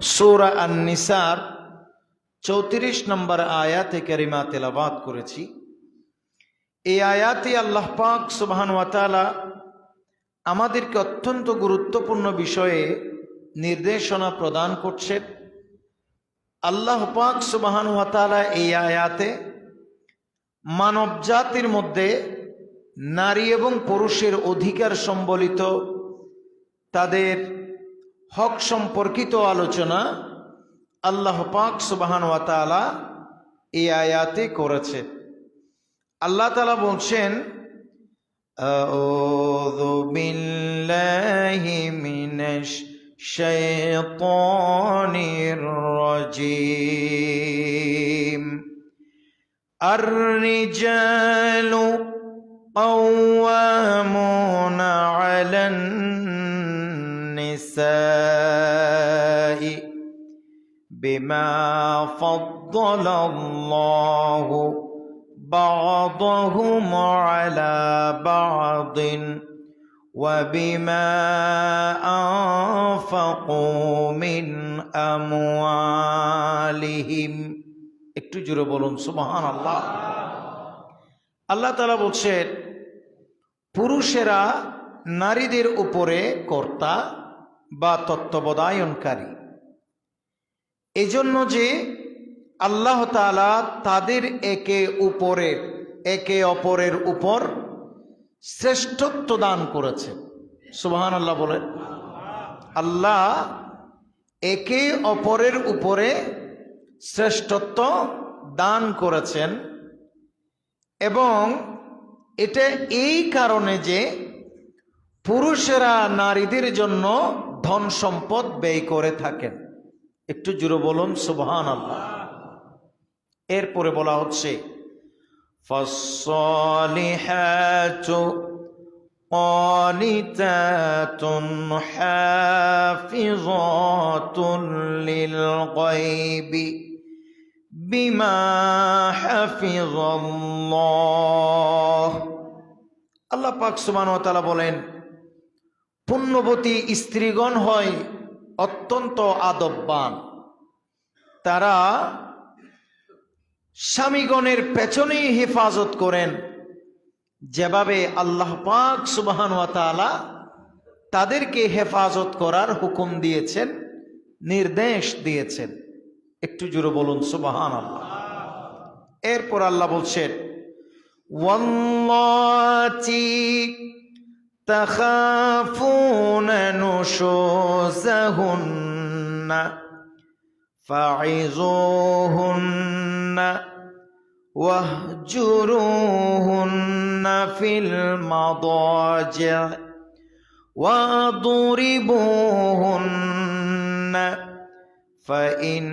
সূরা আন-নিসার 34 নম্বর আয়াতে কারিমা তেলাওয়াত করেছি। এই আয়াতে আল্লাহ পাক সুবহানাহু ওয়া তাআলা আমাদেরকে অত্যন্ত গুরুত্বপূর্ণ বিষয়ে নির্দেশনা প্রদান করছেন। আল্লাহ পাক সুবহানাহু ওয়া তাআলা এই আয়াতে মানব জাতির মধ্যে নারী এবং পুরুষের অধিকার সম্বলিত তাদের হক সম্পর্কিত আলোচনা আল্লাহ পাক সুবহানাহু ওয়া তাআলা এই আয়াতে করেছে। আল্লাহ তাআলা বলছেন, আউযু বিল্লাহি মিনাশ শাইতানির রাজীম। আর-রিজালু কাওয়ামুনা আলান নিসাই বিমা ফাদ্দালাল্লাহু বা'দাহুম আলা বা'দিন ওয়া বিমা আনফাকু মিন আমওয়ালিহিম। একটু জোরে বলুন সুবহানাল্লাহ। আল্লাহ তাআলা বলছেন, পুরুষেরা নারীদের উপরে কর্তা বা তত্ত্বাবধায়নকারী। এজন্য যে আল্লাহ তাআলা তাদের একে অপরের উপর শ্রেষ্ঠত্ব দান করেছেন। সুবহানাল্লাহ বলেন। আল্লাহ একে অপরের উপরে শ্রেষ্ঠত্ব দান করেছেন, এবং এটা এই কারণে যে পুরুষেরা নারীদের জন্য ধন সম্পদ ব্যয় করে থাকেন। একটু জোরে বলুন সুবহানাল্লাহ। এরপরে বলা হচ্ছে, ফাস-সালিহাতু ক্বানিতাতুন হাফিযাতুন লিল গায়বি বিমা হাফিযাল্লাহ। আল্লাহ পাক সুবহানাহু ওয়া তাআলা বলেন, পুণ্যবতী স্ত্রীগণ হয় অত্যন্ত আদববান। তারা স্বামীগণের পেছনেই হেফাজত করেন, যেভাবে আল্লাহ পাক সুবহানাহু ওয়া তাআলা তাদেরকে হেফাজত করার হুকুম দিয়েছেন, নির্দেশ দিয়েছেন। একটু জোরে বলুন সুবহানাল্লাহ। এরপর আল্লাহ বলছেন, ওয়াল্লাতী তাখাফুনা নুশুযাহুন্না ফা'iযুহুন্না ওয়াহজুরুহুন্না ফিল মাদাজি' ওয়াদরিবুহুন্না فإن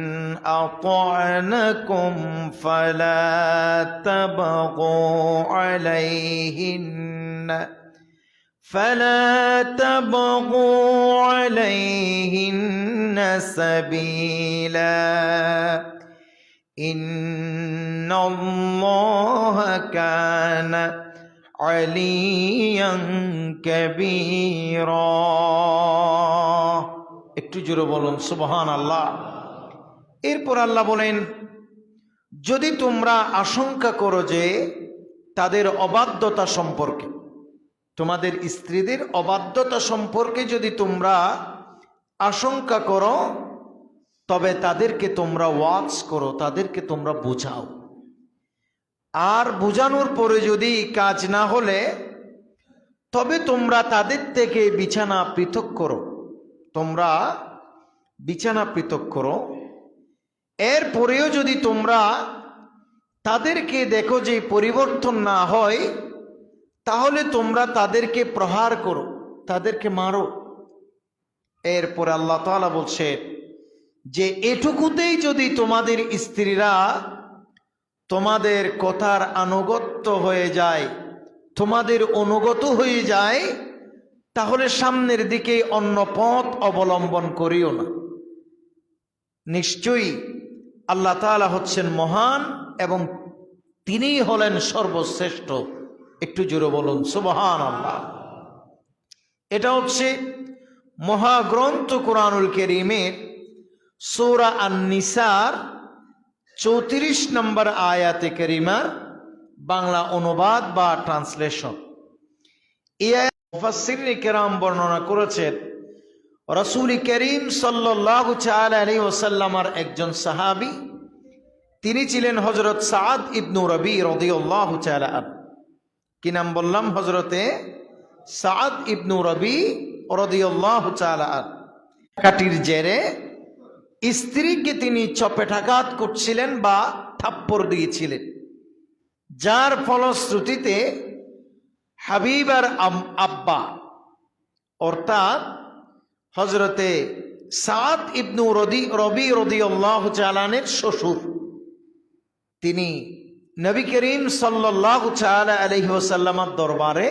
أطعنكم فلا تبغوا عليهن سبيلا إن الله كان عليا كبيرا। একটু জোরে বলুন সুবহানাল্লাহ। এরপর আল্লাহ বলেন, যদি তোমরা আশঙ্কা করো যে তাদের অবাধ্যতা সম্পর্কে, তোমাদের স্ত্রীদের অবাধ্যতা সম্পর্কে যদি তোমরা আশঙ্কা করো, তবে তাদেরকে তোমরা ওয়াজ করো, তাদেরকে তোমরা বোঝাও। আর বোঝানোর পরে যদি কাজ না হলে, তবে তোমরা তাদের থেকে বিছানা পৃথক করো, তোমরা বিছানা পৃথক করো। এরপরেও যদি তোমরা তাদেরকে দেখো যে পরিবর্তন না হয়, তাহলে তোমরা তাদেরকে প্রহার করো, তাদেরকে মারো। এরপর আল্লাহ তাআলা বলছে যে এটুকুতেই যদি তোমাদের স্ত্রীরা তোমাদের কথার আনুগত্য হয়ে যায়, তোমাদের অনুগত হয়ে যায়, তাহলে সামনের দিকে অন্য পথ অবলম্বন করিও না। নিশ্চয়ই আল্লাহ তাআলা হচ্ছেন মহান এবং তিনিই হলেন সর্বশ্রেষ্ঠ। একটু জোরে বলুন সুবহানাল্লাহ। এটা হচ্ছে মহাগ্রন্থ কুরআনুল কারীমের সূরা আন-নিসার 34 নম্বর আয়াতে কারিমার বাংলা অনুবাদ বা ট্রান্সলেশন। এই মুফাসসিরিনে কেরাম বর্ণনা করেছেন রাসূল করিম সাল্লাল্লাহু তাআলা আলাইহি ওয়াসাল্লামের একজন সাহাবী, তিনি ছিলেন হযরত সাদ ইবনে রবি রাদিয়াল্লাহু তাআলা আনহু। কি নাম বললাম? হযরতে সাদ ইবনে রবি রাদিয়াল্লাহু তাআলা আনহু। কাটির জেরে স্ত্রীকে তিনি চপেটাঘাত করছিলেন বা থাপ্পড় দিয়েছিলেন, যার ফলশ্রুতিতে হাবিবার আব্বা অর্থাৎ হযরতে সাদ ইবনে রবি রাদিয়াল্লাহু তাআলা আনহুর শ্বশুর, তিনি নবী করিম সাল্লাল্লাহু তাআলা আলাইহি ওয়াসাল্লামের দরবারে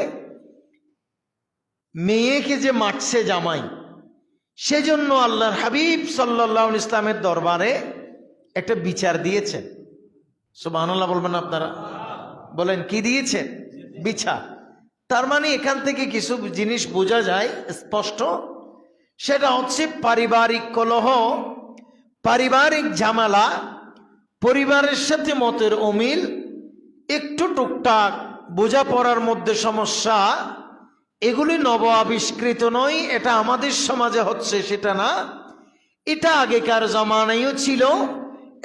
মেয়েকে যে মারছে জামাই, সেজন্য আল্লাহর হাবিব সাল্লাল্লাহু আলাইহি ইসলামের দরবারে একটা বিচার দিয়েছেন। সুবহানাল্লাহ বলবেন আপনারা, বলেন কি দিয়েছেন? বিচার। তার মানে এখান থেকে কিছু জিনিস বোঝা যায় স্পষ্ট, সেটা হচ্ছে পারিবারিক কলহ, পারিবারিক ঝামেলা, পরিবারের সাথে মতের অমিল, একটু টুকটাক বোঝাপড়ার মধ্যে সমস্যা, এগুলি নব আবিষ্কৃত নয়। এটা আমাদের সমাজে হচ্ছে সেটা না, এটা আগেকার জামানায়ও ছিল।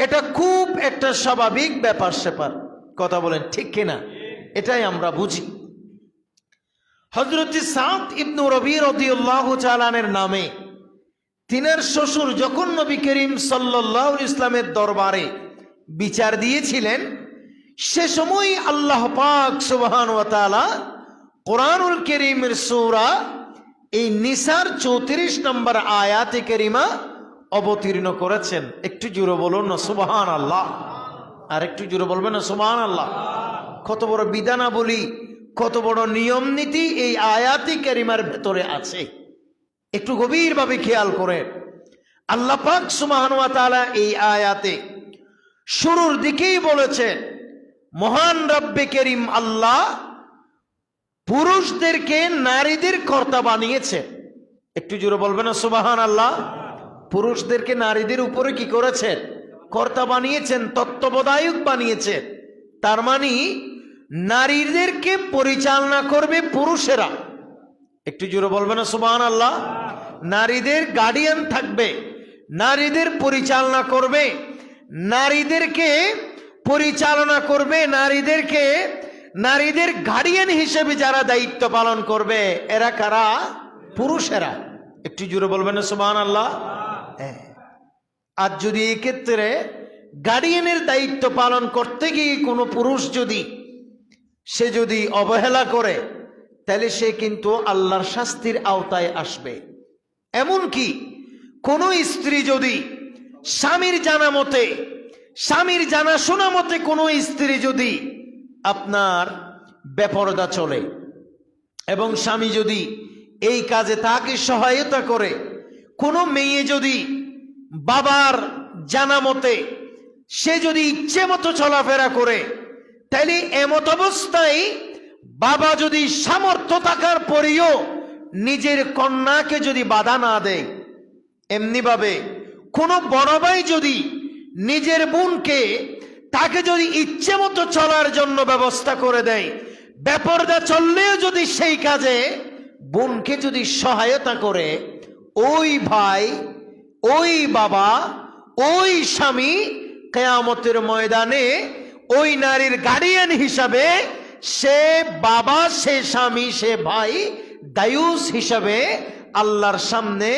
এটা খুব একটা স্বাভাবিক ব্যাপার স্যাপার। কথা বলেন ঠিক কিনা? এটাই আমরা বুঝি। হযরত সাদ ইবনে রবি রাদিয়াল্লাহু তাআলা আনহুর নামে তিনার শ্বশুর যখন নবী করিম সাল্লাল্লাহু আলাইহি ইসলামের দরবারে বিচার দিয়েছিলেন, সে সময় আল্লাহ পাক সুবহানাহু ওয়া তাআলা কুরআনুল কারীমের সূরা এই নিসার 34 নম্বর আয়াতে কারিমা অবতীর্ণ করেছেন। একটু জোরে বলুন না সুবহানাল্লাহ। আর একটু জোরে বলবেন না সুবহানাল্লাহ। কত বড় বিধানাবলী, কত বড় নিয়ম নীতি এই আয়াতে কারিমার ভেতরে আছে, একটু গভীরভাবে খেয়াল করে। আল্লাহ পাক সুবহানাহু ওয়া তাআলা এই আয়াতে শুরুর দিকেই বলেছেন, মহান রব্বে করিম আল্লাহ পুরুষদেরকে নারীদের কর্তা বানিয়েছে। একটু জোরে বলবেন না সুবহানাল্লাহ। পুরুষদেরকে নারীদের উপরে কি করেছেন? কর্তা বানিয়েছেন, তত্ত্বাবধায়ক বানিয়েছেন। তার মানে নারীদেরকে পরিচালনা করবে পুরুষেরা। একটু জোরে বলবেন না সুবহানাল্লাহ। নারীদের গার্ডিয়ান থাকবে, নারীদের পরিচালনা করবে, নারীদেরকে পরিচালনা করবে, নারীদের গার্ডিয়ান হিসেবে যারা দায়িত্ব পালন করবে, এরা কারা? পুরুষেরা। একটু জোরে বলবেন না সুবহানাল্লাহ। আর যদি এই ক্ষেত্রে গার্ডিয়ানের দায়িত্ব পালন করতে গিয়ে কোনো পুরুষ সে যদি অবহেলা করে, তাহলে সে কিন্তু আল্লাহর শাস্তির আওতায় আসবে। এমনকি কোনো স্ত্রী যদি স্বামীর জানাশোনা মতে কোনো স্ত্রী যদি আপনার বেপরদা চলে এবং স্বামী যদি এই কাজে তাকে সহায়তা করে, কোনো মেয়ে যদি বাবার জানা মতে সে যদি ইচ্ছে মতো চলাফেরা করে, তাইলে এমত অবস্থায় বাবা যদি সামর্থ্য থাকার পরেও নিজের কন্যাকে যদি বাধা না দেয়, এমনিভাবে কোনো বড় ভাই যদি নিজের বোনকে তাকে যদি ইচ্ছে মতো চলার জন্য ব্যবস্থা করে দেয়, বেপরদা চললেও যদি সেই কাজে বোনকে যদি সহায়তা করে, ওই ভাই, ওই বাবা, ওই স্বামী কিয়ামতের ময়দানে ওই নারীর গার্ডিয়ান হিসাবে সে বাবা, সে স্বামী, সে ভাই দায়ুস হিসাবে আল্লাহর সামনে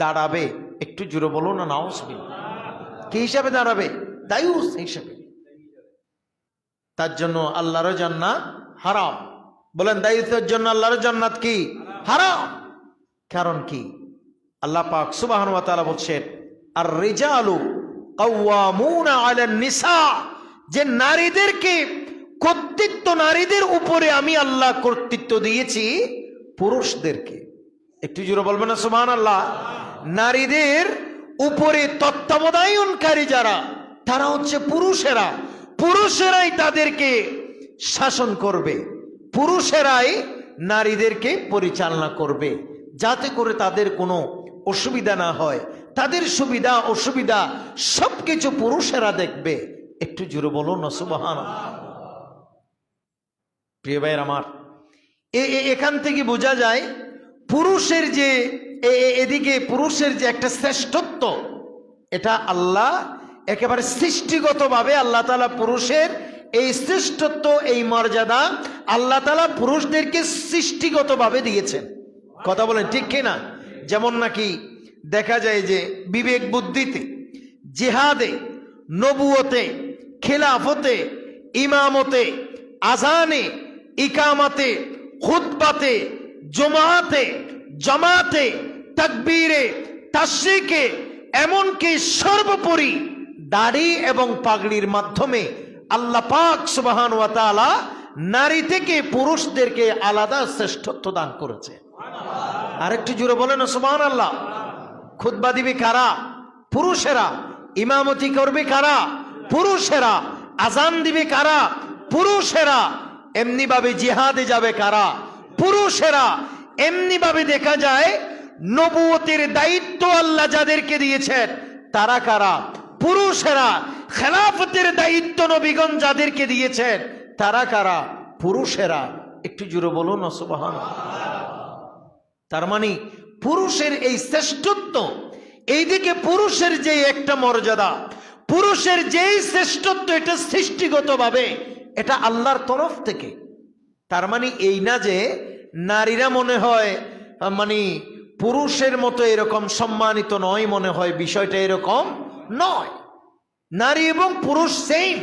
দাঁড়াবে। একটু জোরে বলুন না নাউজুবিল্লাহ। কি হিসাবে দাঁড়াবে? দায়ুস হিসাবে। তার জন্য আল্লাহর জান্নাত হারাম। বলেন, দায়ুসের জন্য আল্লাহর জান্নাত কি? হারাম। কারণ কি? আল্লাহ পাক সুবহানাহু ওয়া তাআলা বলছেন, আর রিজালু কাওয়ামুনা আলান নিসা, যে নারীদেরকে কর্তৃত্ব, নারীদের উপরে আমি আল্লাহ কর্তৃত্ব দিয়েছি পুরুষদেরকে। একটু জোরে বলবেন না সুবহানাল্লাহ। নারীদের উপরে তত্ত্বাবধায়নকারী যারা, তারা হচ্ছে পুরুষেরা। পুরুষেরাই তাদেরকে শাসন করবে, পুরুষেরাই নারীদেরকে পরিচালনা করবে। যাতে করে তাদের কোনো অসুবিধা না হয়, তাদের সুবিধা অসুবিধা সবকিছু পুরুষেরা দেখবে। একটু জোরে বলো না সুবহানাল্লাহ। প্রিয় ভাইয়ের আমার, এখান থেকে বোঝা যায় পুরুষের যে এদিকে পুরুষের যে একটা শ্রেষ্ঠত্ব, এটা আল্লাহ একেবারে সৃষ্টিগতভাবে আল্লাহ তাআলা পুরুষের এই শ্রেষ্ঠত্ব, এই মর্যাদা আল্লাহ তাআলা পুরুষদেরকে সৃষ্টিগতভাবে দিয়েছেন। কথা বলেন ঠিক কিনা? যেমন নাকি দেখা যায় যে বিবেক বুদ্ধিতে, জিহাদে, নবুয়তে, খেলাফতে, ইমামতে, আজানে, ইকামাতে, খুতবাতে, জুমাতে, জামাতে, তাকবীরে, তাশরিকে, এমনকি সর্বোপরি দাড়ি এবং পাগড়ির মাধ্যমে আল্লাহ পাক সুবহান ওয়া তাআলা নারী থেকে পুরুষদেরকে আলাদা শ্রেষ্ঠত্ব দান করেছে। আরেকটু জোরে বলেন সুবহানাল্লাহ। খুতবা দিবে কারা? পুরুষেরা। ইমামতি করবে কারা? পুরুষেরা। আজান দিবে কারা? পুরুষেরা। এমনি ভাবে জিহাদে যাবে কারা? পুরুষেরা। এমনি ভাবে দেখা যায় নবুয়তের দায়িত্ব আল্লাহ যাদেরকে দিয়েছেন তারা কারা? পুরুষেরা। খেলাফতের দায়িত্ব নবীগণ যাদেরকে দিয়েছেন তারা কারা? পুরুষেরা। একটু জোরে বলুন না সুবহানাল্লাহ। তার মানে পুরুষের এই শ্রেষ্ঠত্ব, এইদিকে পুরুষের যে একটা মর্যাদা, পুরুষের যেই শ্রেষ্ঠত্ব, এটা সৃষ্টিগতভাবে এটা আল্লাহর তরফ থেকে। তার মানে এই না যে নারীরা মনে হয় মানে পুরুষের মতো এরকম সম্মানিত নয়, মনে হয় বিষয়টা এরকম নয়। নারী এবং পুরুষ সেম,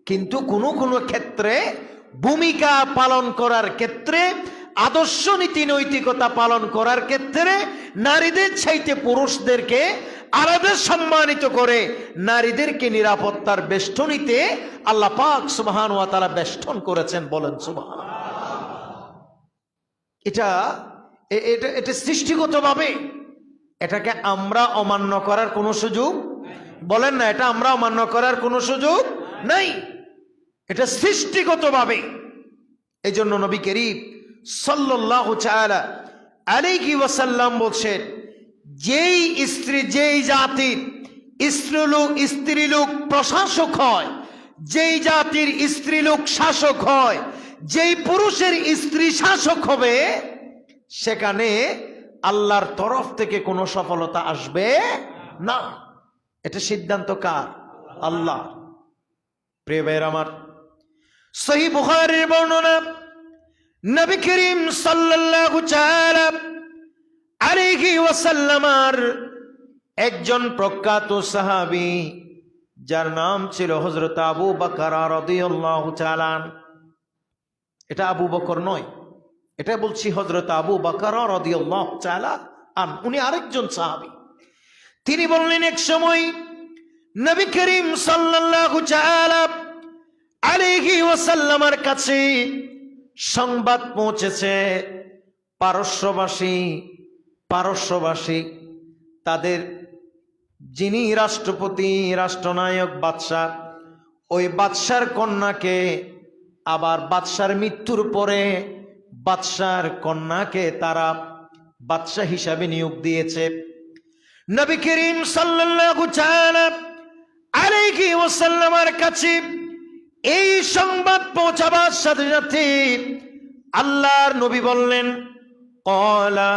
কিন্তু কোনো কোনো ক্ষেত্রে ভূমিকা পালন করার ক্ষেত্রে, আদর্শ নীতি নৈতিকতা পালন করার ক্ষেত্রে নারীদের চাইতে পুরুষদেরকে আলাদা সম্মানিত করে নারীদেরকে নিরাপত্তার বেষ্টনীতে আল্লাহ পাক সুবহানাহু ওয়া তাআলা বেষ্টন করেছেন। বলেন সুবহানাল্লাহ। এটা সৃষ্টিগতভাবে, এটাকে আমরা অমান্য করার কোনো সুযোগ, বলেন না, এটা আমরা অমান্য করার কোনো সুযোগ নাই। এটা সৃষ্টিগতভাবে। এই জন্য নবী করিম সাল্লাল্লাহু তাআলা আলাইহি ওয়াসাল্লাম বলছেন, যেই স্ত্রী, যেই জাতির স্ত্রীলোক প্রশাসক হয়, যেই জাতির স্ত্রীলোক শাসক হয়, যেই পুরুষের স্ত্রী শাসক হবে, সেখানে আল্লাহর তরফ থেকে কোনো সফলতা আসবে না। এটা সিদ্ধান্ত কার? আল্লাহ। প্রিয় ভাইয়ের আমার, সহিহ বুখারীর বর্ণনা, নবী করিম সাল্লাল্লাহু তাআলা আলাইহি ওয়াসাল্লামের একজন প্রখ্যাত সাহাবী, যার নাম ছিল হযরত আবু বকর রাদিয়াল্লাহু তাআলা। এটা আবু বকর নয়, এটা বলছি হযরত আবু বকর রাদিয়াল্লাহু তাআলা আন, উনি আরেকজন সাহাবী। তিনি বললেন, এক সময় নবী করিম সাল্লাল্লাহু তাআলা আলাইহি ওয়াসাল্লামের কাছে সংবাদ পৌঁছেছে, পারস্যবাসী তাদের যিনি রাষ্ট্রপতি, রাষ্ট্রনায়ক, বাদশাহ, ওই বাদশার কন্যাকে, আবার বাদশার মৃত্যুর পরে বাদশার কন্যাকে তারা বাদশা হিসাবে নিয়োগ দিয়েছে। নবী করিম সাল্লাল্লাহু তাআলা আলাইহি ওয়াসাল্লামের কাছে এই সংবাদ পৌঁছাবার সাথে সাথে আল্লাহর নবী বললেন, ক্বালা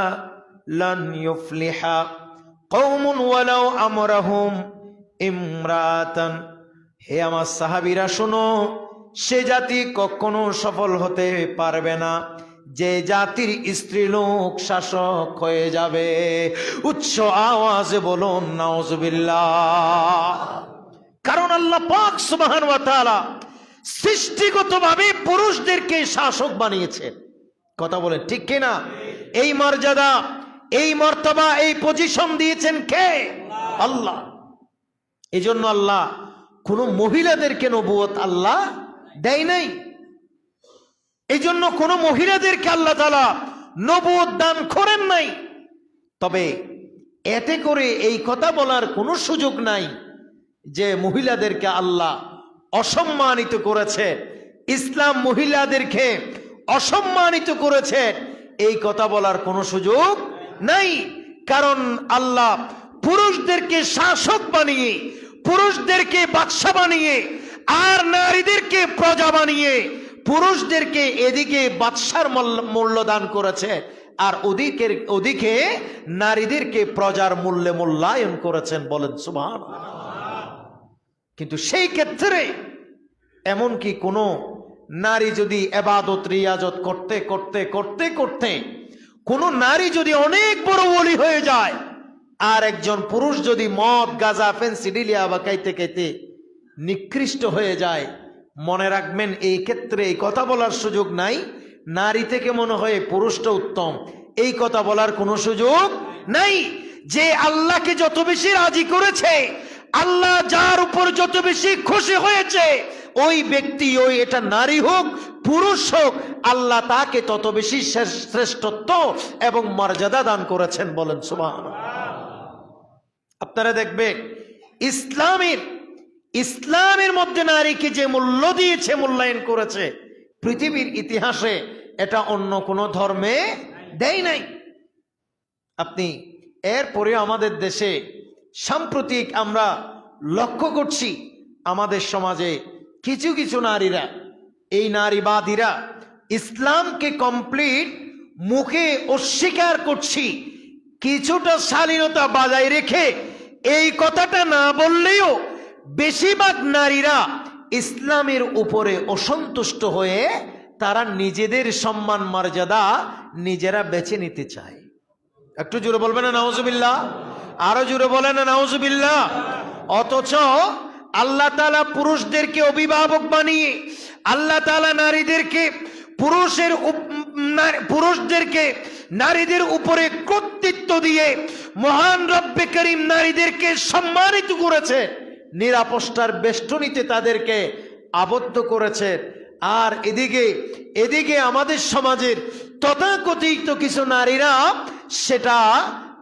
লান ইউফলিহা কওমুন ওয়ালাউ আমরাহুম ইমরাতান। হে আমার সাহাবীরা শোনো, সে জাতি কখনো সফল হতে পারবে না যে জাতির স্ত্রীলোক শাসক হয়ে যাবে। উচ্চ আওয়াজে বলুন নাউজুবিল্লাহ। কারণ আল্লাহ পাক সুবহানাহু ওয়া তাআলা সৃষ্টিগতভাবে পুরুষদেরকে শাসক বানিয়েছেন। কথা বলেন ঠিক কিনা? এই মর্যাদা, এই মর্তবা, এই পজিশন দিয়েছেন কে? আল্লাহ। এই জন্য আল্লাহ কোন মহিলাদেরকে নবুয়ত আল্লাহ দেয় নাই। এই জন্য কোন মহিলাদেরকে আল্লাহ তাআলা নবুয়ত দান করেন নাই। তবে এতে করে এই কথা বলার কোনো সুযোগ নাই যে মহিলাদেরকে আল্লাহ অসম্মানিত করেছে, ইসলাম মহিলাদেরকে অসম্মানিত করেছে, এই কথা বলার কোনো সুযোগ নাই। কারণ আল্লাহ পুরুষদেরকে শাসক বানিয়ে, পুরুষদেরকে বাদশা বানিয়ে, আর নারীদেরকে প্রজা বানিয়ে পুরুষদেরকে এদিকে বাদশার মূল্য দান করেছে, আর ওদিকে নারীদেরকে প্রজার মূল্যে মূল্যায়ন করেছেন। বলেন সুবহানাল্লাহ। কিন্তু সেই ক্ষেত্রে এমনকি কোনো নারী যদি ইবাদত রিয়াজত করতে করতে করতে করতে কোনো নারী যদি অনেক বড় ওলি হয়ে যায়, আর একজন পুরুষ যদি মদ গাঁজা ফেন্সিডিলিয়া বা খাইতে খাইতে নিকৃষ্ট হয়ে যায়, মনে রাখবেন এই ক্ষেত্রে এই কথা বলার সুযোগ নাই নারী থেকে মনে হয় পুরুষটা উত্তম, এই কথা বলার কোনো সুযোগ নাই। যে আল্লাহকে যত বেশি রাজি করেছে, আল্লাহ যার উপর যত বেশি খুশি হয়েছে, ওই ব্যক্তি, ওই এটা নারী হোক পুরুষ হোক, আল্লাহ তাকে তত বেশি শ্রেষ্ঠত্ব এবং মর্যাদা দান করেছেন। বলেন সুবহানাল্লাহ। আপনারা দেখবেন ইসলামের মধ্যে নারীকে যে মূল্য দিয়েছে, মূল্যায়ন করেছে, পৃথিবীর ইতিহাসে এটা অন্য কোনো ধর্মে দেয় নাই। আপনি এরপরে আমাদের দেশে সাম্প্রতিক আমরা লক্ষ্য করছি, আমাদের সমাজে কিছু কিছু নারীরা, এই নারীবাদীরা ইসলামকে কমপ্লিট মুখে অস্বীকার করছি, কিছুটা শালীনতা বজায় রেখে এই কথাটা না বললেও বেশিরভাগ নারীরা ইসলামের উপরে অসন্তুষ্ট হয়ে তারা নিজেদের সম্মান মর্যাদা নিজেরা বেছে নিতে চায়। একটু জোরে বলবেন না নাউজুবিল্লাহ? আরো জোরে বলেন না নাউজুবিল্লাহ? অথচ আল্লাহ তাআলা পুরুষদেরকে অভিভাবক বানিয়ে, আল্লাহ তাআলা পুরুষদেরকে নারীদের উপরে কর্তৃত্ব দিয়ে মহান রব্বে করিম নারীদেরকে সম্মানিত করেছে, নিরাপত্তার বেষ্টনীতে তাদেরকে আবদ্ধ করেছে। আর এদিকে আমাদের সমাজের তথাকথিত কিছু নারীরা সেটা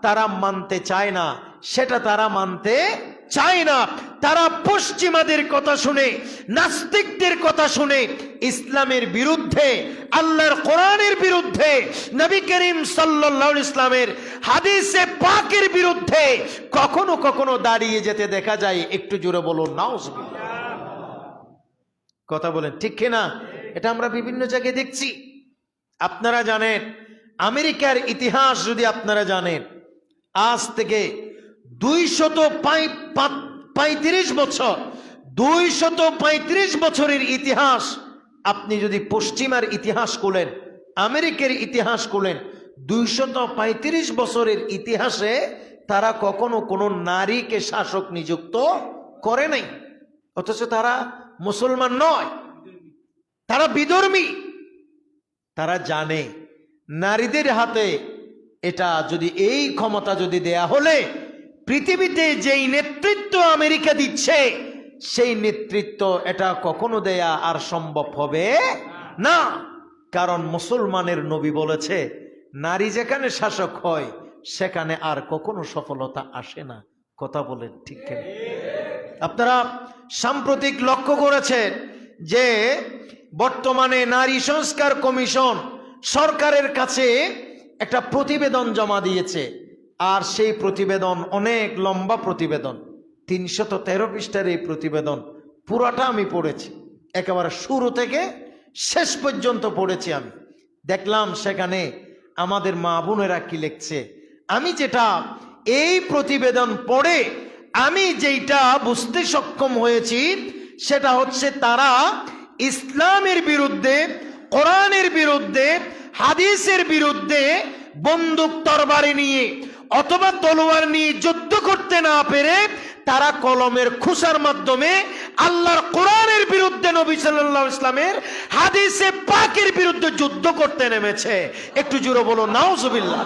তারা মানতে চায় না, তারা পশ্চিমাদের কথা শুনে, নাস্তিকদের কথা শুনে ইসলামের বিরুদ্ধে, আল্লাহর কোরআনের বিরুদ্ধে, নবী করিম সাল্লাল্লাহু আলাইহি ইসলামের হাদিসে পাকের বিরুদ্ধে কখনো কখনো দাঁড়িয়ে যেতে দেখা যায়। একটু জোরে বলুন নাউজুবিল্লাহ। কথা বলেন ঠিক কিনা? এটা আমরা বিভিন্ন জায়গায় দেখছি। আপনারা জানেন আমেরিকার ইতিহাস যদি আপনারা জানেন, আজ থেকে 235 বছরের ইতিহাস আপনি যদি পশ্চিমার ইতিহাস খুলেন, আমেরিকার ইতিহাস খুলেন, 235 বছরের ইতিহাসে তারা কখনো কোনো নারীকে শাসক নিযুক্ত করে নাই। অথচ তারা মুসলমান নয়, তারা বিধর্মী। তারা জানে নারীদের হাতে এটা যদি, এই ক্ষমতা যদি দেয়া হলে পৃথিবীতে যেই নেতৃত্ব আমেরিকা দিচ্ছে, সেই নেতৃত্ব এটা কখনো দেয়া আর সম্ভব হবে না। কারণ মুসলমানের নবী বলেছে, নারী যেখানে শাসক হয় সেখানে আর কখনো সফলতা আসে না। কথা বলেন ঠিক কিনা? আপনারা সাম্প্রতিক লক্ষ্য করেছেন যে বর্তমানে নারী সংস্কার কমিশন সরকারের কাছে একটা প্রতিবেদন জমা দিয়েছে, আর সেই প্রতিবেদন অনেক লম্বা প্রতিবেদন, 313 পৃষ্ঠার এই প্রতিবেদন পুরাটা আমি পড়েছি, একেবারে শুরু থেকে শেষ পর্যন্ত পড়েছি। আমি দেখলাম সেখানে আমাদের মা বোনেরা কি লিখছে। আমি যেটা এই প্রতিবেদন পড়ে আমি যেটা বুঝতে সক্ষম হয়েছি সেটা হচ্ছে, তারা ইসলামের বিরুদ্ধে, কোরআনের বিরুদ্ধে, হাদিসের বিরুদ্ধে বন্দুক তরবারি নিয়ে অথবা তলোয়ার নিয়ে যুদ্ধ করতে না পেরে তারা কলমের খুসার মাধ্যমে আল্লাহর কোরআনের বিরুদ্ধে, নবী সাল্লাল্লাহু আলাইহি ইসলামের হাদিসে পাকের বিরুদ্ধে যুদ্ধ করতে নেমেছে। একটু জোরে বলো নাউজুবিল্লাহ।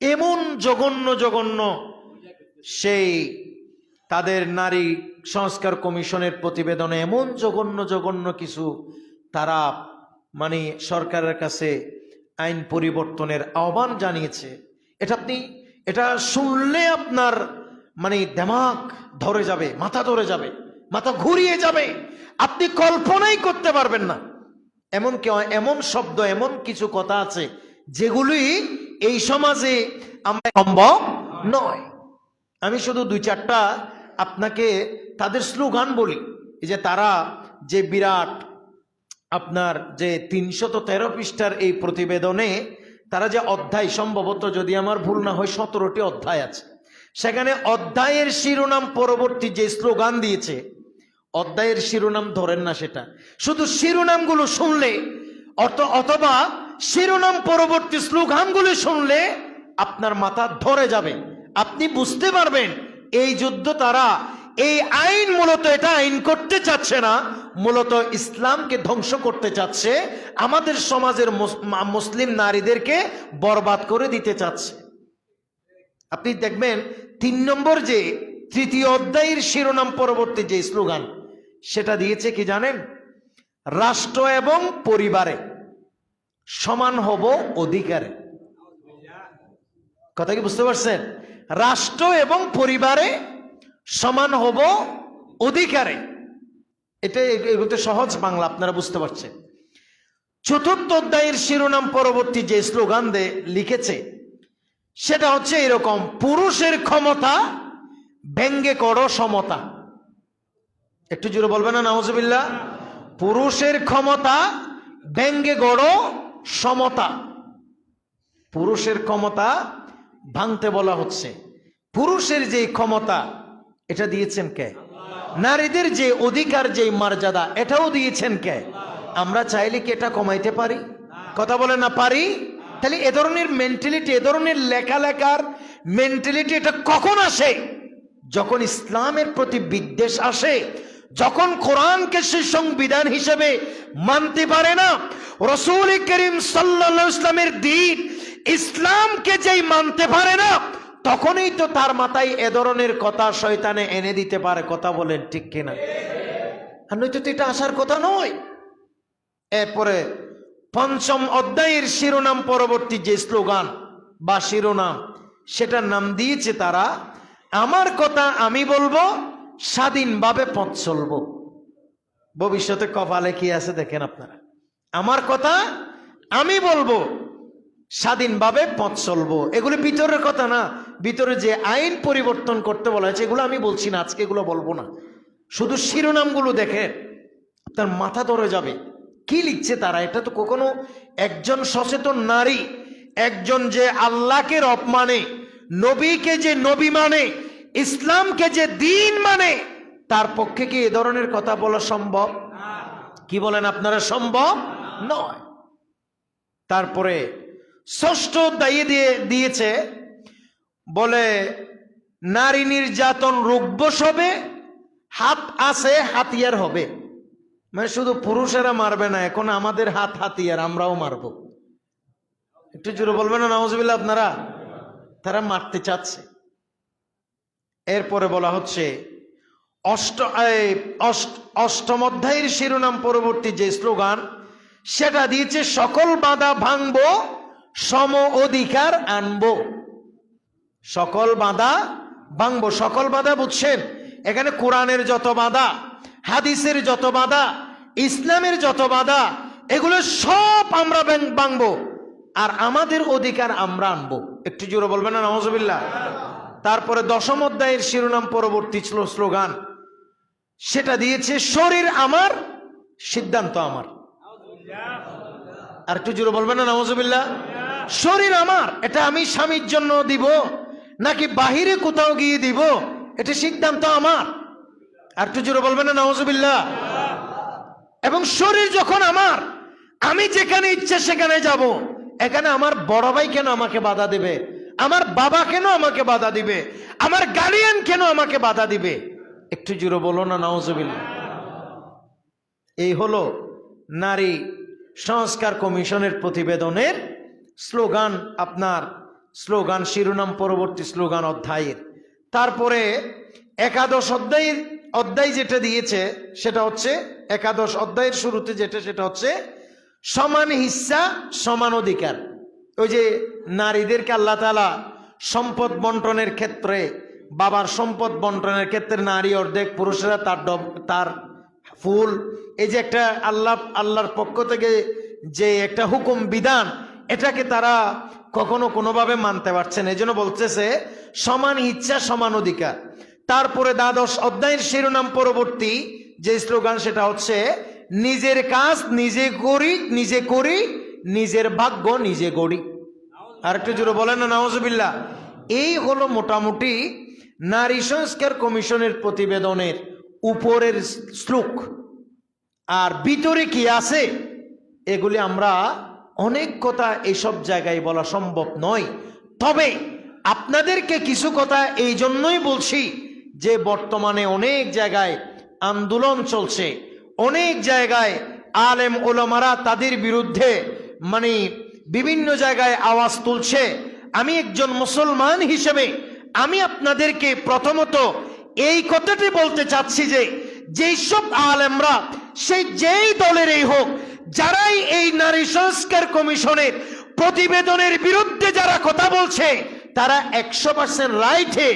এমন জঘন্য সেই তাদের নারী সংস্কার কমিশনের প্রতিবেদনে এমন জঘন্য কিছু তারা সরকারের কাছে আইন পরিবর্তনের আহ্বান জানিয়েছে। এটা শুনলে আপনার দিমাগ ধরে যাবে, মাথা ধরে যাবে, মাথা ঘুরিয়ে যাবে, আপনি কল্পনাই করতে পারবেন না। এমন শব্দ, এমন কিছু কথা আছে যেগুলি এই সমাজে আমরা সম্ভব নয়। আমি শুধু দুই চারটা আপনাকে তাদের স্লোগান বলি। এই যে তারা যে বিরাট আপনার যে 313 পৃষ্ঠার এই প্রতিবেদনে তারা যে অধ্যায়, সম্ভবত যদি আমার ভুল না হয় 17টি অধ্যায় আছে, সেখানে অধ্যায়ের শিরোনাম পরবর্তী যে স্লোগান দিয়েছে, অধ্যায়ের শিরোনাম ধরেন না, সেটা শুধু শিরোনামগুলো শুনলে অথবা শিরোনাম পরবর্তী স্লোগানগুলো শুনলে আপনার মাথা ধরে যাবে। আপনি বুঝতে পারবেন এই যুদ্ধ তারা, এই আইন মূলত এটা আইন করতে চাচ্ছে না, মূলত ইসলামকে ধ্বংস করতে চাচ্ছে, আমাদের সমাজের মুসলিম নারীদেরকে বরবাদ করে দিতে চাচ্ছে। আপনি দেখবেন 3 নম্বর যে 3য় অধ্যায়ের শিরোনাম পরবর্তী যে স্লোগান, সেটা দিয়েছে কি জানেন? রাষ্ট্র এবং পরিবারে সমান হব অধিকারে। কথা কি বুঝতে পারছেন? রাষ্ট্র এবং পরিবারে সমান হব অধিকারে। এগুলো সহজ বাংলা, আপনারা বুঝতে পারছেন। 4র্থ অধ্যায়ের শিরোনাম পরবর্তী যে স্লোগান লিখেছে সেটা হচ্ছে এরকম: পুরুষের ক্ষমতা ব্যঙ্গে করো সমতা। একটু জোরে বলবেন না নাউজুবিল্লাহ? পুরুষের ক্ষমতা ব্যঙ্গে গড়ো সমতা। পুরুষের ক্ষমতা ভাঙতে বলা হচ্ছে। পুরুষের যে ক্ষমতা, এটা দিয়েছেন কে? নারীদের যে অধিকার, যে মর্যাদা, এটাও দিয়েছেন কে? আমরা চাইলে কি এটা কমাইতে পারি? কথা বলে না পারি? তাহলে এ ধরনের মেন্টালিটি, এ ধরনের লেখার মেন্টালিটি এটা কখন আসে? যখন ইসলামের প্রতি বিদ্বেষ আসে, যখন কোরআনকে সে সংবিধান হিসেবে মানতে পারে না, রাসূল করিম সাল্লাল্লাহু আলাইহি ওয়াসাল্লামের দ্বীন ইসলামকে যেই মানতে পারে না, তখনই তো তার মাথায় এ ধরনের কথা শয়তানে এনে দিতে পারে। কথা বলেন ঠিক কিনা? আর নয়তো এটা আসার কথা নয়। এরপরে 5ম অধ্যায়ের শিরোনাম পরবর্তী যে স্লোগান বা শিরোনাম, সেটার নাম দিয়েছে তারা আমার কথা আমি বলবো, স্বাধীনভাবে পথ চলবো। ভবিষ্যতে কপালে কি আছে দেখেন আপনারা। আমার কথা আমি বলবো, স্বাধীনভাবে পথ চলবো। এগুলো ভিতরের কথা না, ভিতরে যে আইন পরিবর্তন করতে বলা হয়েছে এগুলো আমি বলছি না, আজকে এগুলো বলবো না। শুধু শিরোনামগুলো দেখে আপনার মাথা ধরে যাবে কি লিখছে তারা। এটা তো কখনো একজন সচেতন নারী, একজন যে আল্লাহকে রব মানে, নবীকে যে নবী মানে, ইসলামকে যে দ্বীন মানে, তার পক্ষে কি এ ধরনের কথা বলা সম্ভব? কি বলেন আপনারা? সম্ভব নয়। তারপরে 6ষ্ঠ অধ্যায়ে দিয়েছে বলে নারী নির্যাতন রুখবো সবে, হাত আছে হাতিয়ার হবে। মানে শুধু পুরুষেরা মারবে না, এখন আমাদের হাত হাতিয়ার, আমরাও মারবো। একটু জোরে বলবেন না নাউজুবিল্লাহ আপনারা? তারা মারতে চাচ্ছে। এরপরে বলা হচ্ছে 8ম অধ্যায়ের শিরোনাম পরবর্তী যে স্লোগান, সেটা দিয়েছে সকল বাধা ভাঙবো, সম অধিকার আনবো। সকল বাধা ভাঙবো। সকল বাধা বুঝছেন? এখানে কোরআনের যত বাধা, হাদিসের যত বাধা, ইসলামের যত বাধা, এগুলো সব আমরা ভাঙবো, আর আমাদের অধিকার আমরা আনবো। একটু জোরে বলবেন না নাউজুবিল্লাহ? তারপরে 10ম অধ্যায়ের শিরোনাম পরবর্তী স্লোগান, সেটা দিয়েছে শরীর আমার, সিদ্ধান্ত আমার। আর একটু জোরে বলবেন না নাউজুবিল্লাহ? শরীর আমার, এটা আমি স্বামীর জন্য দিব নাকি বাহিরে কোথাও গিয়ে দিব, এটা সিদ্ধান্ত আমার। আর একটু জোরে বলবেন না নাউজুবিল্লাহ? এবং শরীর যখন আমার, আমি যেখানে ইচ্ছে সেখানে যাব। এখানে আমার বড় ভাই কেন আমাকে বাধা দেবে? আমার বাবা কেন আমাকে বাধা দিবে? আমার গার্ডিয়ান কেন আমাকে বাধা দিবে? একটু জোরে বলো না নাউজুবিল্লাহ? এই হলো নারী সংস্কার কমিশনের প্রতিবেদনের স্লোগান, আপনার স্লোগান শিরোনাম পরবর্তী স্লোগান অধ্যায়ের। তারপরে 11 অধ্যায় যেটা দিয়েছে সেটা হচ্ছে 11 অধ্যায়ের শুরুতে যেটা, সেটা হচ্ছে সমান হিস্সা সমান অধিকার। ওই যে নারীদেরকে আল্লাহ তাআলা সম্পদ বন্টনের ক্ষেত্রে, বাবার সম্পদ বন্টনের ক্ষেত্রে নারী অর্ধেক, পুরুষেরা তার ফুল, এই যে একটা আল্লাহর পক্ষ থেকে যে একটা হুকুম বিধান, এটাকে তারা কখনো কোনোভাবে মানতে পারছে না, এই জন্য বলতেছে সমান ইচ্ছা সমান অধিকার। তারপরে দ্বাদশ অধ্যায়ের শিরোনাম পরবর্তী যে স্লোগান সেটা হচ্ছে নিজের কাজ নিজে করি, নিজে করি, নিজের ভাগ্য নিজে গড়ি। আর একটু জোরে বলেন না নাউজুবিল্লাহ। এই হলো মোটামুটি নারী সংস্কার কমিশনের প্রতিবেদনের উপরের শ্লোক। আর ভিতরে কি আছে এগুলি আমরা অনেক কথা এইসব জায়গায় বলা সম্ভব নয়। তবে আপনাদেরকে কিছু কথা এই জন্যই বলছি যে বর্তমানে অনেক জায়গায় আন্দোলন চলছে, অনেক জায়গায় আলেম ওলামারা তাদের বিরুদ্ধে মানে বিভিন্ন জায়গায় আওয়াজ তুলছে। আমি একজন মুসলমান হিসেবে আমি আপনাদেরকে প্রথমত এই কথাটি বলতে চাচ্ছি যে যেই সব আলেমরা সেই যেই দলেরই হোক, যারাই এই নারী সংস্কার কমিশনের প্রতিবেদনের বিরুদ্ধে যারা কথা বলছে তারা 100% রাইটে,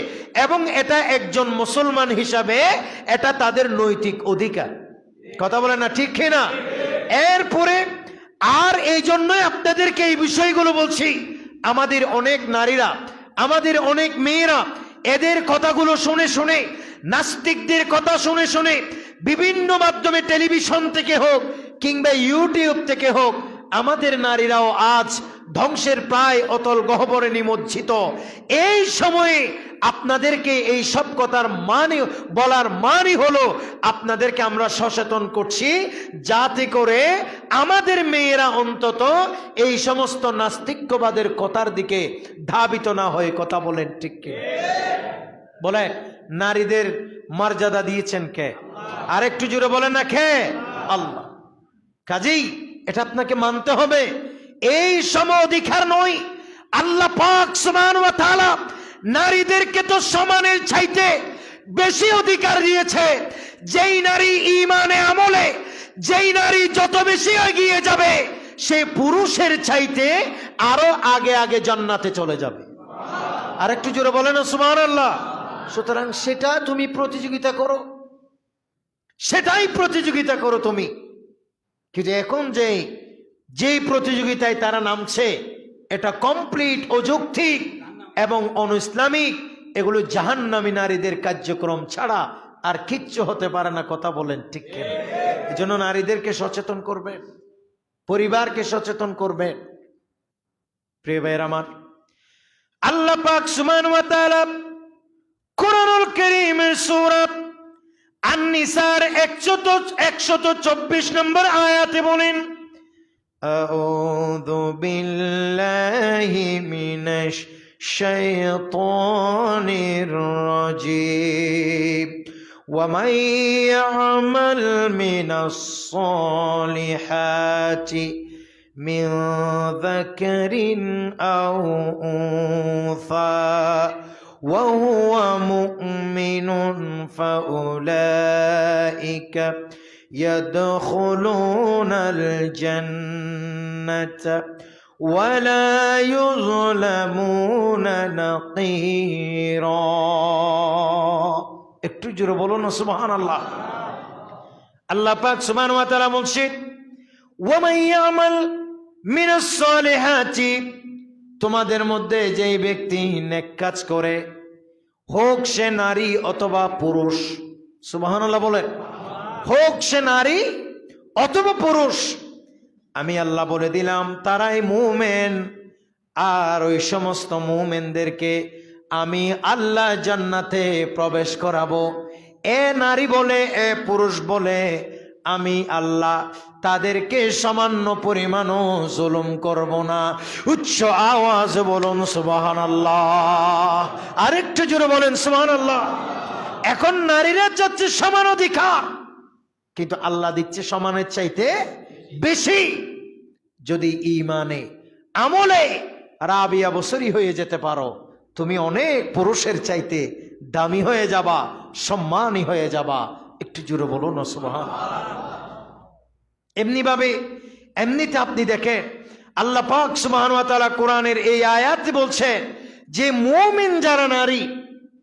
এবং এটা একজন মুসলমান হিসাবে এটা তাদের নৈতিক অধিকার। কথা বলে না ঠিক কিনা? এরপরে আর এই জন্যই আপনাদেরকে এই বিষয়গুলো বলছি, আমাদের অনেক নারীরা, আমাদের অনেক মেয়েরা এদের কথাগুলো শুনে শুনে, নাস্তিকদের কথা শুনে শুনে বিভিন্ন মাধ্যমে টেলিভিশন থেকে হোক কিংবা ইউটিউব থেকে হোক, আমাদের নারীরাও আজ ধ্বংসের প্রায় অতল গহ্বরে নিমজ্জিত। এই সময়ে আপনাদেরকে এই সব কথার মানে বলার মানে হলো আপনাদেরকে আমরা সচেতন করছি যাতে করে আমাদের মেয়েরা অন্তত এই সমস্ত নাস্তিক্যবাদের কথার দিকে ধাবিত না হয়ে। কথা বলেন ঠিক কি? বলে নারীদের মর্যাদা দিয়েছেন কে? আর একটু জোরে বলেন না কে? আল্লাহ। কাজেই এটা আপনাকে মানতে হবে, এই সম অধিকার নয়। আল্লাহ পাক সুবহানাহু ওয়া তাআলা নারীদেরকে তো সমানের চাইতে বেশি অধিকার দিয়েছে। যেই নারী ঈমানে আমলে, যেই নারী যত বেশি এগিয়ে যাবে সে পুরুষের চাইতে আরো আগে আগে জান্নাতে চলে যাবে। আর একটু জোরে বলেন সুবহানাল্লাহ। সুতরাং সেটা তুমি প্রতিযোগিতা করো, সেটাই প্রতিযোগিতা করো তুমি। কিন্তু এখন যেই প্রতিযোগিতায় তারা নামছে এটা কমপ্লিট অযৌক্তিক এবং অনইসলামিক। এগুলো জাহান্নামী নারীদের কার্যক্রম ছাড়া আর কিচ্ছু হতে পারে না। কথা বলেন ঠিক কিনা? এই জন্য নারীদেরকে সচেতন করবেন, পরিবারকে সচেতন করবেন। প্রিয় ভাইয়ের আমার, আল্লাহ পাক সুবহানাহু ওয়া তাআলা কোরআনুল কারীমের সূরা আন-নিসার 124 নম্বর আয়াতে বলেন, আউযু বিল্লাহি মিনাশ শাইতানির রাজীম ওয়া মান ইয়া'মাল মিনাস সালিহাতি মিন যাকারিন আও উনসা وهو مؤمن فأولئك يدخلون الجنة ولا يظلمون نقيرا। একটু জোরে বলুন সুবহানাল্লাহ। আল্লাহ পাক সুবহানাহু ওয়া তাআলা বলছেন, ওয়া মান ইয়া'মাল মিনাস সালিহাতি, তোমাদের মধ্যে যেই ব্যক্তি নেক কাজ করে, হোক সে নারী অথবা পুরুষ, সুবহানাল্লাহ বলেন, হোক সে নারী অথবা পুরুষ, আমি আল্লাহ বলে দিলাম তারাই মুমিন। আর ওই সমস্ত মুমিনদেরকে আমি আল্লাহ জান্নাতে প্রবেশ করাবো। এ নারী বলে এ পুরুষ বলে আমি আল্লাহ তাদেরকে সামান্য পরিমাণও জুলুম করব না। উচ্চ আওয়াজ বলুন সুবহানাল্লাহ। আরেকটু জোরে বলেন সুবহানাল্লাহ। এখন নারীরা চাচ্ছে সমান অধিকার, কিন্তু আল্লাহ দিচ্ছে সমানের চাইতে বেশি। যদি ঈমানে আমলে রাবিয়া বসরি হয়ে যেতে পারো, তুমি অনেক পুরুষের চাইতে দামি হয়ে যাবা, সম্মানী হয়ে যাবা। একটু জোরে বলুন সুবহানাল্লাহ। এমনিতে আপনি দেখেন আল্লাহ পাক সুবহানাহু ওয়া তাআলা কোরআনের এই আয়াত বলছেন যে মুমিন যারা নারী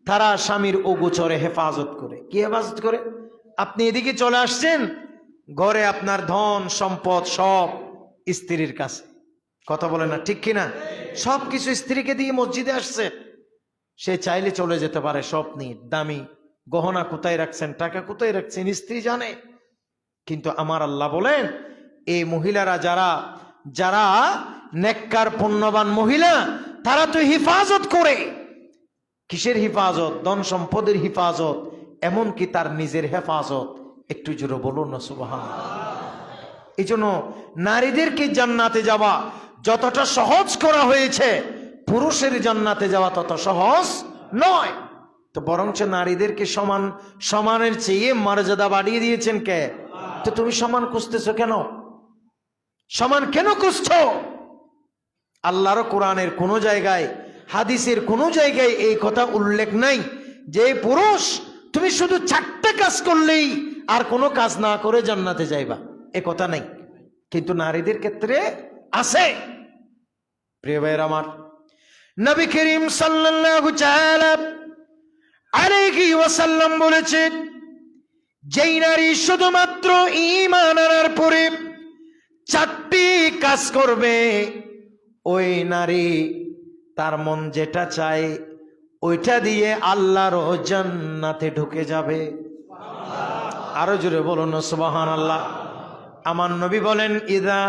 তারা স্বামীর অগোচরে হেফাজত করে। কি হেফাজত করে? আপনি এদিকে চলে আসছেন, ঘরে আপনার ধন সম্পদ সব স্ত্রীর কাছে, কথা বলে না ঠিক কিনা? সবকিছু স্ত্রীকে দিয়ে মসজিদে আসছে, সে চাইলে চলে যেতে পারে সব নিয়ে, দামি গহনা কোথায় রাখছেন, টাকা কোথায় রাখছেন স্ত্রী জানে। কিন্তু আমার আল্লাহ বলেন এই মহিলারা যারা যারা নেককার পুণ্যবান মহিলা, তারা তো হিফাজত করে। কিসের হিফাজত? ধন সম্পদের হিফাজত, এমনকি তার নিজের হেফাজত। একটু জোরে বলুন না সুবহানাল্লাহ। এই জন্য নারীদেরকে জান্নাতে যাওয়া যতটা সহজ করা হয়েছে, পুরুষের জান্নাতে যাওয়া তত সহজ নয়। তো বরঞ্চ নারীদেরকে সমানের চেয়ে মর্যাদা বাড়িয়ে দিয়েছেন কে? তো তুমি সমান খুঁজতেছো কেন? সমান কেন খুঁজছো? আল্লাহর কোরআনের কোন জায়গায়, হাদিসের কোন জায়গায় এই কথা উল্লেখ নাই যে পুরুষ তুমি শুধু 4টা কাজ করলেই আর কোনো কাজ না করে জান্নাতে যাইবা, এ কথা নাই। কিন্তু নারীদের ক্ষেত্রে আছে। প্রিয় ভাইয়ের আমার, নবী করিম সাল্লাল্লাহু তাআলা আলাইহি ওয়াসাল্লাম বলেছেন, যেই নারী শুধুমাত্র ঈমান আনার পরে 4টি কাজ করবে, ওই নারী তার মন যেটা চায় ওইটা দিয়ে আল্লাহর জান্নাতে ঢুকে যাবে। আরো জোরে বলুন সুবহানাল্লাহ। আমার নবী বলেন, ইদা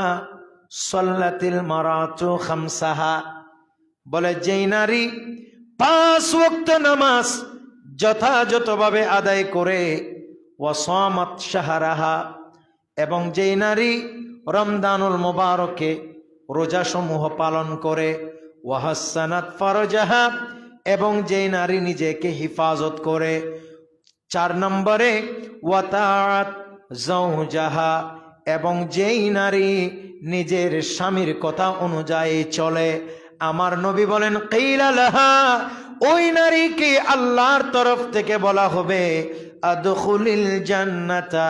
সাল্লাতিল মারাতু খামসাহা, বলে যেই নারী 5 ওয়াক্ত নামাজ যথাযথভাবে আদায় করে, ওয়াসামাত শাহরাহা, এবং যেই নারী রমজানুল মুবারকে রোজা সমূহ পালন করে, ওয়াহাসানাত ফারজাহা, এবং যেই নারী নিজেকে হিফাজত করে। 4 নম্বরে ওয়াতাআত যাওজাহা, এবং যেই নারী নিজের স্বামীর কথা অনুযায়ী চলে। আমার নবী বলেন, কিলা লাহা, ওই নারীকে আল্লাহর তরফ থেকে বলা হবে, আদখুলিল জান্নাতা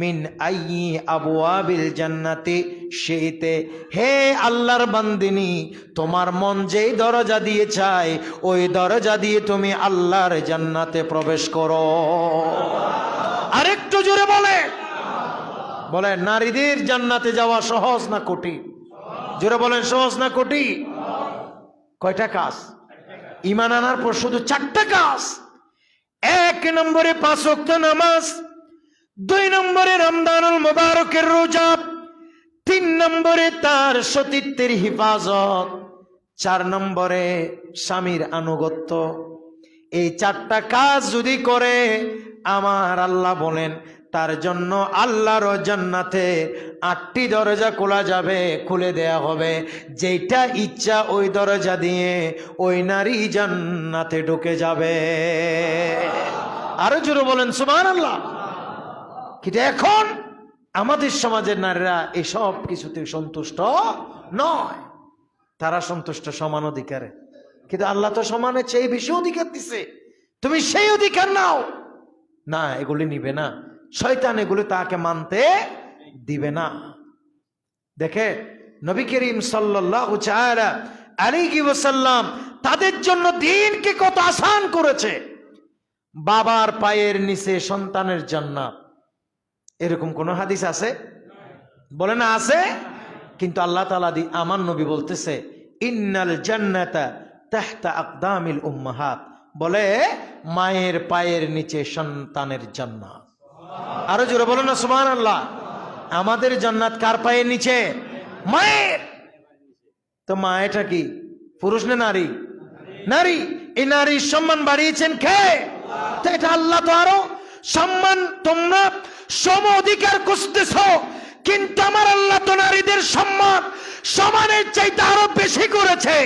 মিন আইয়ি আবওয়াবিল জান্নাতি শিইতে, হে আল্লাহর বান্দিনী, তোমার মন যেই দরজা দিয়ে চায় ওই দরজা দিয়ে তুমি আল্লাহর জান্নাতে প্রবেশ করো। আরেকটু জোরে বলে নারীদের জান্নাতে যাওয়া সহজ না কঠিন? জোরে বলেন, সহজ না কঠিন? কয়টা কাজ? ঈমান আনার পর শুধু 4টা কাজ। 1 নম্বরে 5 ওয়াক্ত নামাজ, 2 নম্বরে রমজানুল মুবারকের রোজা, 3 নম্বরে তার সতীত্বের হিফাজত, 4 নম্বরে স্বামীর আনুগত্য। এই 4টা কাজ যদি করে, আমার আল্লাহ বলেন তার জন্য আল্লাহর জান্নাতে 8টি দরজা খোলা যাবে, খুলে দেয়া হবে। যেটা ইচ্ছা ওই দরজা দিয়ে ওই নারী জান্নাতে ঢুকে যাবে। আরো জোরে বলেন সুবহানাল্লাহ। কিন্তু এখন আমাদের সমাজের নারীরা এসব কিছুতে সন্তুষ্ট নয়। তারা সন্তুষ্ট সমান অধিকারে, কিন্তু আল্লাহ তো সমানের চেয়ে বেশি অধিকার দিছে। তুমি সেই অধিকার নাও না, এগুলি নিবে না। শয়তান এগুলি তাকে মানতে দিবে না। দেখে নবী করিম সাল্লাল্লাহু তাআলা আলাইহি ওয়াসাল্লাম তাদের জন্য দ্বীনকে কত আসান করেছে। বাবার পায়ের নিচে সন্তানের জান্নাত, এরকম কোন হাদিস আছে? বলে না আছে। কিন্তু আল্লাহ তাআলা আমার নবী বলতেছে, ইন্নাল জান্নাতা তাহতা আকদামিল উম্মাহাত, বলে মায়ের পায়ের নিচে সন্তানের জান্নাত। আরো জোরে বলো না সুবহানাল্লাহ। আমাদের জান্নাত কার পায়ের নিচে? মায়ের। তো মা এটা কি, পুরুষ না নারী? নারী। এই নারীর সম্মান বাড়িয়েছেন কে? তো এটা আল্লাহ তো আরো সম্মান, তোমরা সম অধিকার খুঁজতেছ, কিন্তু আমার আল্লাহ তো নারীদের সম্মান সমানের চাইতে আরো বেশি করেছে।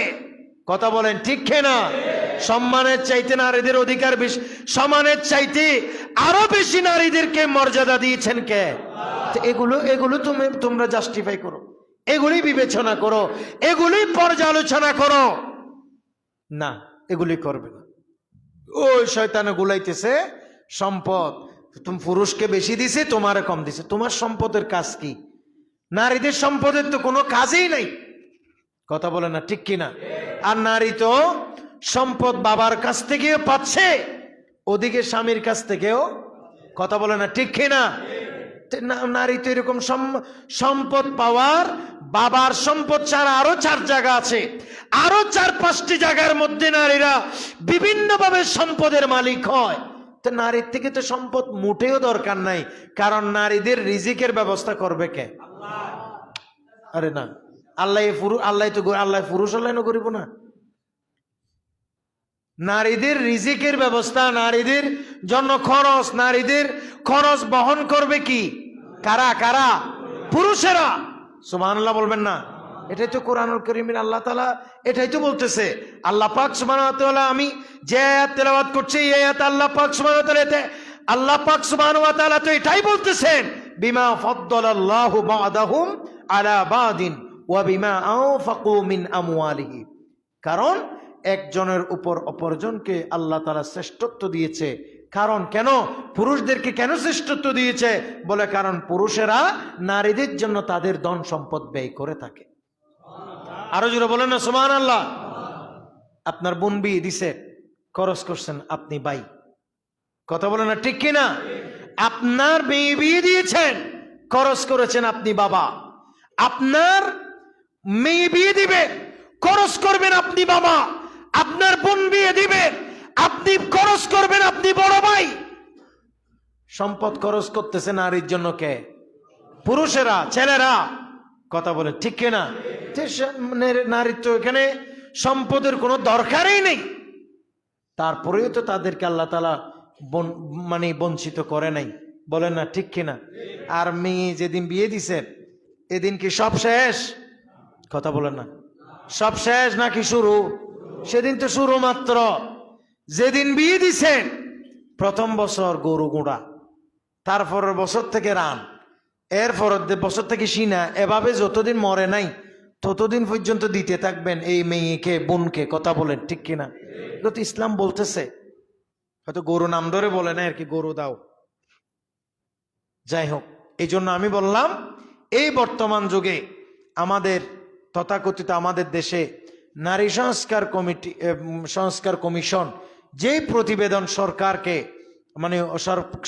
কথা বলেন ঠিক কিনা? সম্মানের চাইতে নারীদের অধিকার বেশি, সমানের চাইতে আরো বেশি নারীদেরকে মর্যাদা দিয়েছেন কে? এগুলো তোমরা জাস্টিফাই করো, এগুলি বিবেচনা করো, এগুলি পর্যালোচনা করো না, এগুলি করবে না। ওই শয়তানে গুলাইতেছে সম্পদ, তুমি পুরুষকে বেশি দিছে, তোমারে কম দিছে। তোমার সম্পদের কাজ কি? নারীদের সম্পদের তো কোনো কাজই নাই। কথা বলে না ঠিক কিনা? আর নারী তো সম্পদ বাবার কাছ থেকেও পাচ্ছে, ওদিকে স্বামীর কাছ থেকেও। কথা বলে না ঠিক কিনা? নারী তো এরকম সম্পদ পাওয়ার বাবার সম্পদ ছাড়া আরো 4 জায়গা আছে, আরো 4-5টি জায়গার মধ্যে নারীরা বিভিন্নভাবে সম্পদের মালিক হয়। তো নারীর থেকে তো সম্পদ মোটেও দরকার নাই, কারণ নারীদের রিজিকের ব্যবস্থা করবে কে? আরে না, আল্লাহ পুরুষ আল্লাহ করিব না। নারীদের রিজিকের ব্যবস্থা, নারীদের জন্য খরচ, নারীদের খরচ বহন করবে কি? কারা কারা? পুরুষেরা। সুবহানাল্লাহ বলবেন না? এটাই তো কোরআনুল কারীমের আল্লাহ তাআলা এটাই তো বলতেছে। আল্লাহ পাক সুবহানাহু ওয়া তাআলা, আমি যে আয়াত তেলাওয়াত করছি এই আয়াত আল্লাহ পাক সুবহানাহু ওয়া তাআলা তো এটাই বলতেছেন, বিমা ফাদ্দালাল্লাহু বা'দাহুম আলা বাদিন ওয়া বিমা আনফাকু মিন আমওয়ালিহিম। কারণ একজনের উপর অপরজনকে আল্লাহ তাআলা শ্রেষ্ঠত্ব দিয়েছে। কারণ কেন পুরুষদেরকে কেন শ্রেষ্ঠত্ব দিয়েছে? বলে কারণ পুরুষেরা নারীদের জন্য তাদের ধন সম্পদ ব্যয় করে থাকে। আরো জোরে বলেন না সুবহানাল্লাহ। আপনার বোন বিয়ে দিছে, খরচ করছেন আপনি ভাই, কথা বলেন না ঠিক কিনা? আপনার মেয়ে বিয়ে দিয়েছেন, খরচ করেছেন আপনি বাবা। আপনার মেয়ে বিয়ে দিবে, খরচ করবেন আপনি বাবা। আপনার বোন বিয়ে দিবে, আপনি খরচ করবেন আপনি বড় ভাই। সম্পদ খরচ করতেছে নারীর জন্য কে? পুরুষেরা, ছেলেরা, কথা বলে ঠিক কিনা? নারীর তো এখানে সম্পদের কোনো দরকারই নেই, তারপরেও তো তাদেরকে আল্লাহ তাআলা বঞ্চিত করে নাই, বলেন না ঠিক কিনা? আর মেয়ে যেদিন বিয়ে দিছে এদিন কি সব শেষ? কথা বলেন না, সব শেষ নাকি শুরু? সেদিন তো শুরু মাত্র। যেদিন বিয়ে দিছে প্রথম বছর গরু গুঁড়া, তারপরের বছর থেকে রান, এরপরের বছর থেকে সিনা, এভাবে যতদিন মরে নাই ততদিন পর্যন্ত দিতে থাকবেন এই মেয়েকে, বোনকে, কথা বলেন ঠিক কিনা? এটা তো ইসলাম বলতেছে। হয়তো গরু নাম ধরে বলে না আর কি, গরু দাও। যাই হোক, এই জন্য আমি বললাম এই বর্তমান যুগে আমাদের তথাকথিত আমাদের দেশে নারী সংস্কার কমিশন যেই প্রতিবেদন সরকারকে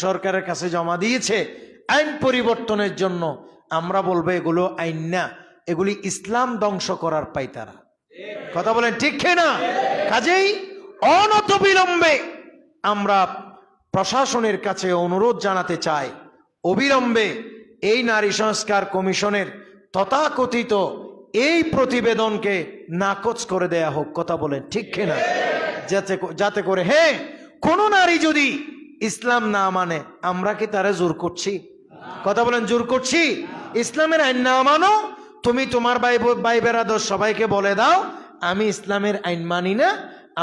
সরকারের কাছে জমা দিয়েছে আইন পরিবর্তনের জন্য, আমরা বলবো এগুলো আইন না, এগুলি ইসলাম ধ্বংস করার পায়তারা। কথা বলেন ঠিক কিনা? কাজেই অনতিবিলম্বে আমরা প্রশাসনের কাছে অনুরোধ জানাতে চাই, অবিলম্বে এই নারী সংস্কার কমিশনের তথাকথিত এই প্রতিবেদনকে নাকচ করে দেয়া হোক। কথা বলেন ঠিক কিনা? যাতে করে কোন নারী যদি ইসলাম না মানে, আমরা কি তারা জোর করছি? কথা বলেন, জোর করছি? ইসলামের আইন না মানো, তুমি তোমার ভাই বেরাদর সবাইকে বলে দাও আমি ইসলামের আইন মানি না,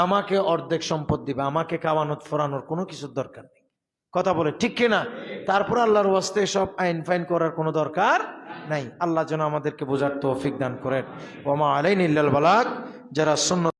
আমাকে অর্ধেক সম্পদ দিবে, আমাকে খাওয়ানোর ফোরানোর কোনো কিছুর দরকার নেই। কথা বলে ঠিক কিনা? তারপর আল্লাহর ওয়াস্তে সব আইন ফাইন করার কোনো দরকার নাই। আল্লাহ যেন আমাদেরকে বোঝার তৌফিক দান করেন। ওয়া মা আলাইনা ইল্লাল বালাগ। যারা সুন্নাত